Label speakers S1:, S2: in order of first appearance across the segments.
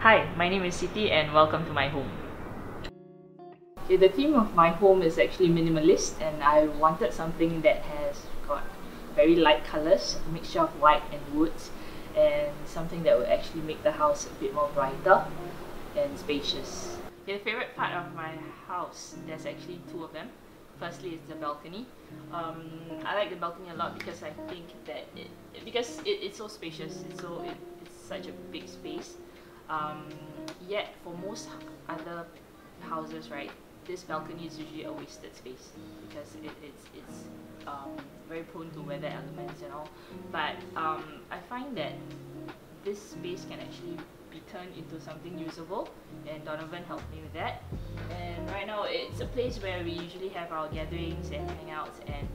S1: Hi, my name is Siti and welcome to my home. Okay, the theme of my home is actually minimalist, and I wanted something that has got very light colours, a mixture of white and woods, and something that will actually make the house a bit more brighter and spacious. Okay, the favourite part of my house, there's actually two of them. Firstly is the balcony. I like the balcony a lot because I think that it's so spacious, it's such a big space. Yet for most other houses, right, this balcony is usually a wasted space because it's very prone to weather elements and all. But I find that this space can actually be turned into something usable, and Donovan helped me with that. And right now it's a place where we usually have our gatherings and hangouts, and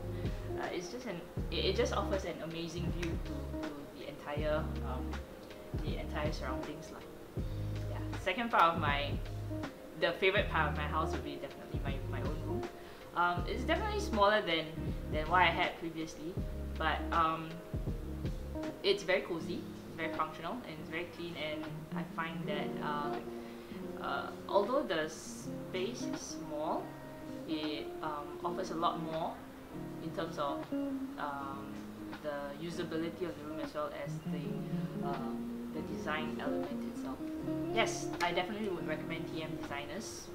S1: it just offers an amazing view to the entire surroundings. Like, yeah, the favorite part of my house would be definitely my own room. It's definitely smaller than what I had previously, but it's very cozy, it's very functional, and it's very clean. And I find that although the space is small, it offers a lot more in terms of the usability of the room as well as the design element itself. Yes, I definitely would recommend TM designers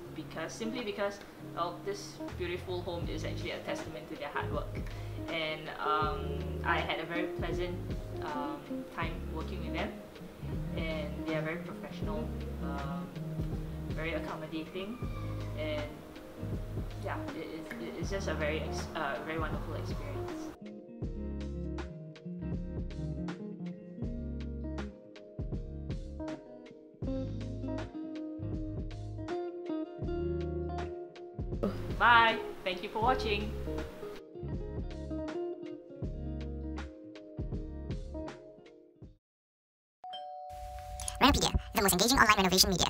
S1: simply because this beautiful home is actually a testament to their hard work. And I had a very pleasant time working with them, and they are very professional, very accommodating, and yeah, it's just a very wonderful experience. Bye! Thank you for watching!
S2: Renopedia, the most engaging online renovation media.